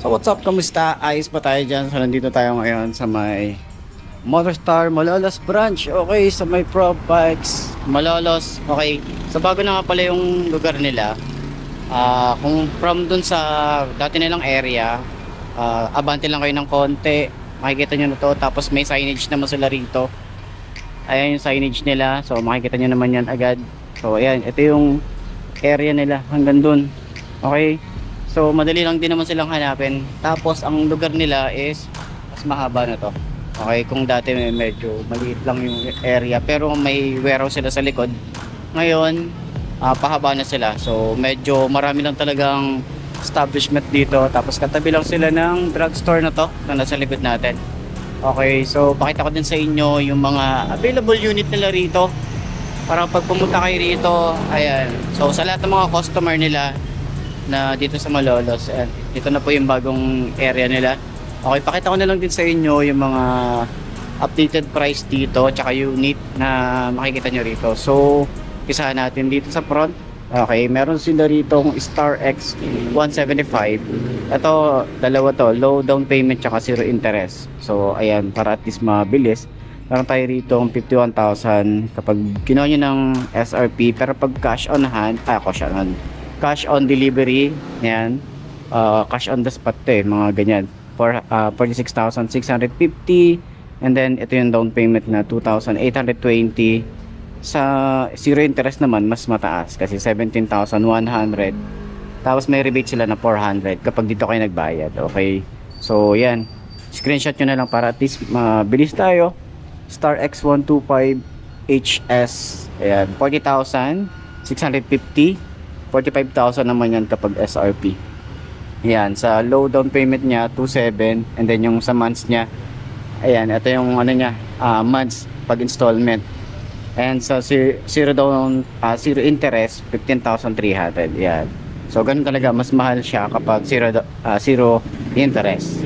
So what's up, kamusta? Ayos pa tayo dyan. So nandito tayo ngayon sa may Motorstar Malolos branch. Okay, sa may Pro Bikes Malolos. Okay, so bago na nga pala yung lugar nila. Kung from dun sa dati nilang area, abante lang kayo ng konti. Makikita nyo na to. Tapos may signage naman sila rito. Ayan yung signage nila. So makikita nyo naman yan agad. So ayan, ito yung area nila hanggang dun. Okay, so madali lang din naman silang hanapin. Tapos ang lugar nila is mas mahaba na to. Okay, kung dati medyo maliit lang yung area pero may warehouse sila sa likod. Ngayon, pahaba na sila. So medyo marami lang talagang establishment dito. Tapos katabi lang sila ng drugstore na to na nasa likod natin. Okay, so pakita ko din sa inyo yung mga available unit nila rito. Para pag pumunta kayo rito, ayan. So sa lahat ng mga customer nila na dito sa Malolos, and dito na po yung bagong area nila. Okay, pakita ko na lang din sa inyo yung mga updated price dito tsaka unit na makikita nyo rito. So isahan natin dito sa front. Okay, meron sila rito Star X 175. Ito, dalawa to, low down payment tsaka zero interest. So ayan, para at least mabilis. Meron tayo rito 51,000 kapag kinuha nyo ng SRP, pero pag cash on hand, cash on delivery, yan, cash on the spot to mga ganyan, for 46,650, and then ito yung down payment na 2,820. Sa zero interest naman mas mataas kasi 17,100, tapos may rebate sila na 400 kapag dito kayo nagbayad. Okay, so yan, screenshot nyo na lang para at least mabilis tayo. Star X 125 HS, ayan, 40,650. 45,000 naman yan kapag SRP. Ayan, sa low down payment niya 27, and then yung sa months niya, ayan, ito yung ano niya, months pag installment. And sa zero interest 15,300. Ayan. So ganun talaga, mas mahal siya kapag zero interest.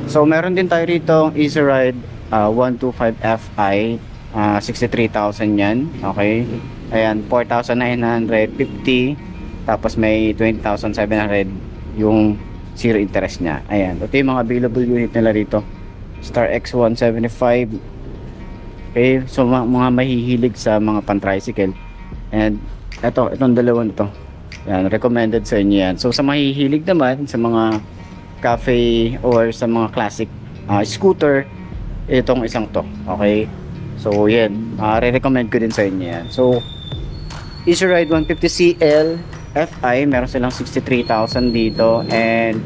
So meron din tayo rito Easy Ride 125 Fi, 63,000 yan. Okay, ayan, 4,950. Tapos may 20,700 yung zero interest niya. Ayan, ito yung mga available unit nila rito. Star X 175. Okay, so mga mahihilig sa mga pan-tricycle. And itong dalawang to, yan, recommended sa inyo yan. So sa mahihilig naman sa mga cafe or sa mga classic scooter, itong isang to. Okay, so yan, re-recommend ko din sa inyo yan. So Easy Ride 150CL Fi, meron silang 63,000 dito and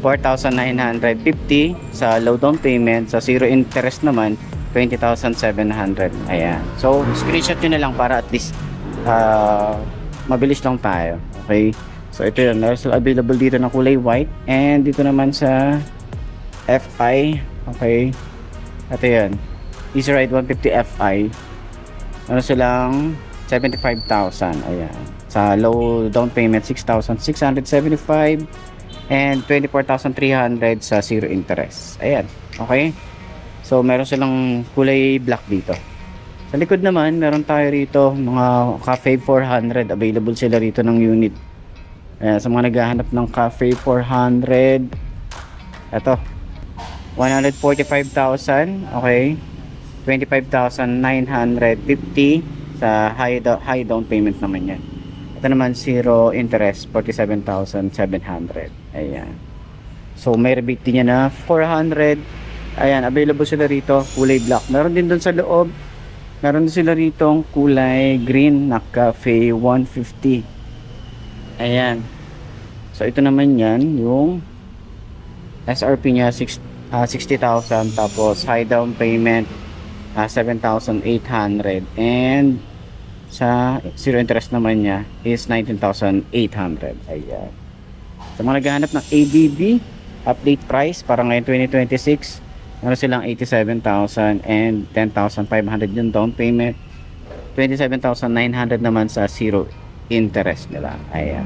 4,950 sa low down payment. Sa zero interest naman 20,700. Ayan, so screenshot nyo na lang para at least mabilis lang tayo. Okay, so ito yun, meron sila available dito na kulay white, and dito naman sa Fi. Okay, ito yun, Easy Ride 150 Fi, meron silang 75,000. Ayan, sa low down payment 6,675 and 24,300 sa zero interest. Ayan, okay, so meron silang kulay black dito. Sa likod naman meron tayo rito mga Cafe 400, available sila rito ng unit. Ayan, sa mga naghahanap ng Cafe 400, ito 145,000. okay, 25,950 sa high down payment naman yan. Ito naman zero interest 47,700. Ayan, so may rebate din yan na 400. Ayan, available sila rito kulay black. Meron din doon sa loob, meron din sila rito kulay green na Cafe 150. Ayan, so ito naman yan, yung SRP nya 60,000, tapos high down payment 7,800, and sa zero interest naman niya is 19,800. Ayan, sa mga naghahanap ng ABB update price para ngayon 2026, meron silang 87,000 and 10,500 yung down payment, 27,900 naman sa zero interest nila. Ayan,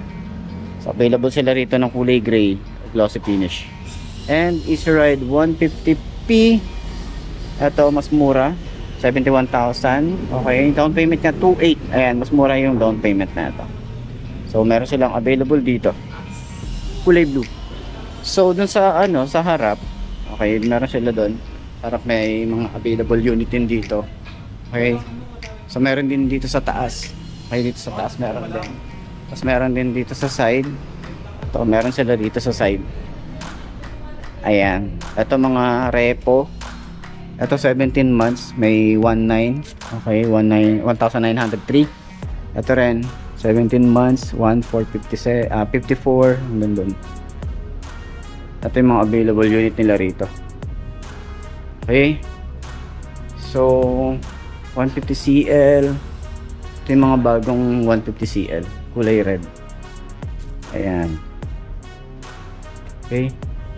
so available sila rito ng kulay gray glossy finish. And Easy Ride 150P, ito mas mura, 71,000. Okay, down payment niya 28. Ayan, mas mura yung down payment na ito. So meron silang available dito kulay blue. So dun sa ano, sa harap, okay, meron sila doon. Harap may mga available unit din dito. Okay. So meron din dito sa taas. Okay, dito sa taas meron din. Tapos meron din dito sa side. Ito, meron sila dito sa side. Ayan. Ito mga repo. Ito 17 months, may 19. Okay, 1,903. Ito rin 17 months, 1,457, 54 hanggang doon. Ito yung mga available unit nila rito. Okay. So 150cl. Ito yung mga bagong 150cl, kulay red. Ayan. Okay.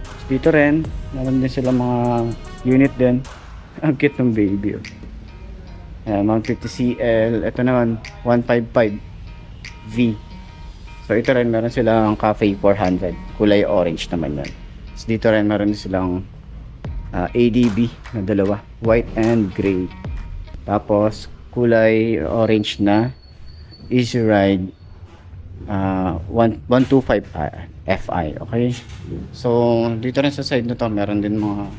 So, dito rin, meron din sila mga unit din. Ang cute ng baby. Oh. Ayan, 150cl. Ito naman, 155V. So ito rin, meron silang Cafe 400. Kulay orange naman yan. So, dito rin, meron silang ADB na dalawa. White and gray. Tapos, kulay orange na Easy Ride 125 FI. Okay. So, dito rin sa side na to, meron din mga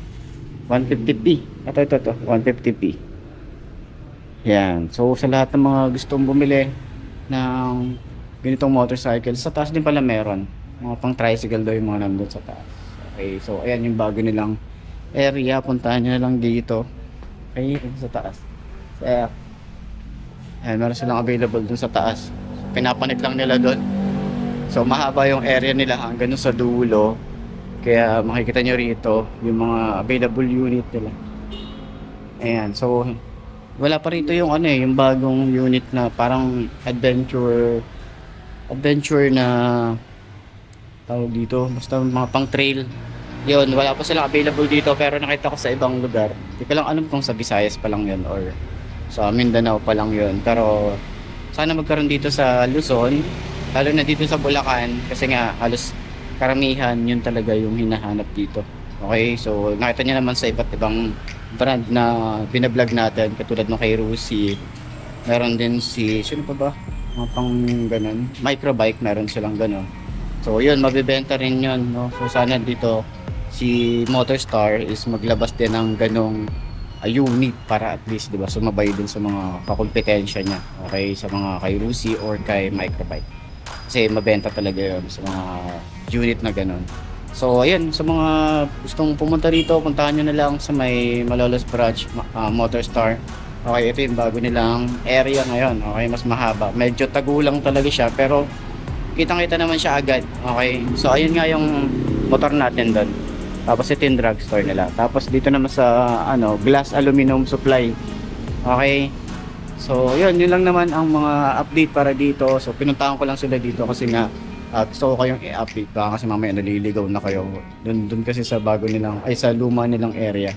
150p. Ito, 150p. Yan. So, sa lahat ng mga gustong bumili ng ganitong motorcycle, sa taas din pala meron. Mga pang tricycle daw yung mga nandun sa taas. Okay. So, ayan yung bago nilang area. Puntahan nyo na lang dito. Okay. Sa taas. Kaya, ayan, meron silang available dun sa taas. Pinapanit lang nila dun. So, mahaba yung area nila hanggang sa dulo. Kaya makikita nyo rito yung mga available unit nila. Ayan. So, wala pa rito yung ano yung bagong unit na parang adventure na tawag dito. Basta mga pang trail. Yun, wala pa silang available dito pero nakita ko sa ibang lugar. Hindi ko lang alam kung sa Visayas pa lang yun or sa Mindanao pa lang yun. Pero sana magkaroon dito sa Luzon, lalo na dito sa Bulacan kasi nga halos karamihan yun talaga yung hinahanap dito. Okay, so nakita niyo naman sa iba't ibang brand na binablog natin katulad ng kay Rusi. Meron din si sino pa ba? Mga pang ganun, microbike, meron silang ganun. So yun, mabibenta rin yun, no? So sana dito si Motorstar is maglabas din ng ganong unit para at least, di ba, sumabay din sa mga kakompetensya niya. Okay, sa mga kay Rusi or kay microbike. Kasi mabenta talaga yun sa mga unit na ganun. So ayun, sa mga gustong pumunta rito, puntahan nyo na lang sa may Malolos Branch, Motorstar. Okay, ito yung bago nilang area ngayon. Okay, mas mahaba. Medyo tagulang talaga siya pero kitang-kita naman siya agad. Okay, so ayun nga yung motor natin doon. Tapos ito yung drugstore nila. Tapos dito naman sa glass aluminum supply. Okay. So yun lang naman ang mga update para dito. So pinuntahan ko lang sila dito kasi nga gusto ko kayong i-update baka kasi mamaya naliligaw na kayo. Doon kasi sa bago nilang sa luma nilang area.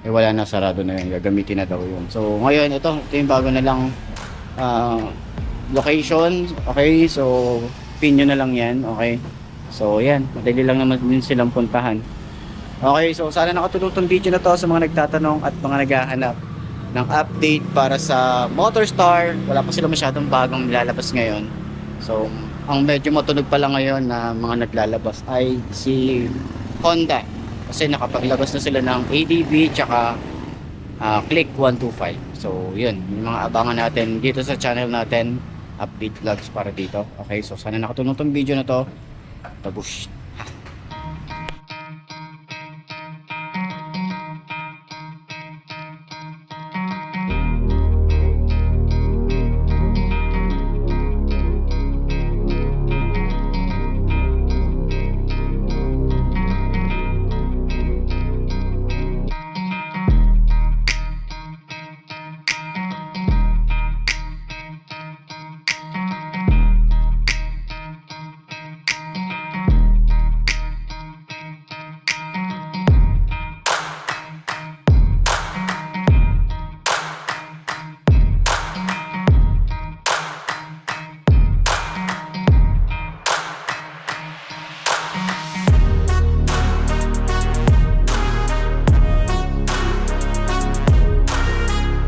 Wala na, sarado na yun. Gagamitin na daw yun. So ngayon ito yung bago nilang location. Okay. So pin nyo na lang yan. Okay. So yan, madali lang naman din silang puntahan. Okay, so sana nakatulong tong video na to sa mga nagtatanong at mga naghahanap ng update para sa Motorstar. Wala pa sila masyadong bagong nilalabas ngayon. So ang medyo matunog pa lang ngayon na mga naglalabas ay si Honda. Kasi nakapaglabas na sila ng ADB tsaka Click 125. So yun, yung mga abangan natin dito sa channel natin, update vlogs para dito. Okay, so sana nakatulong tong video na to. Tabush.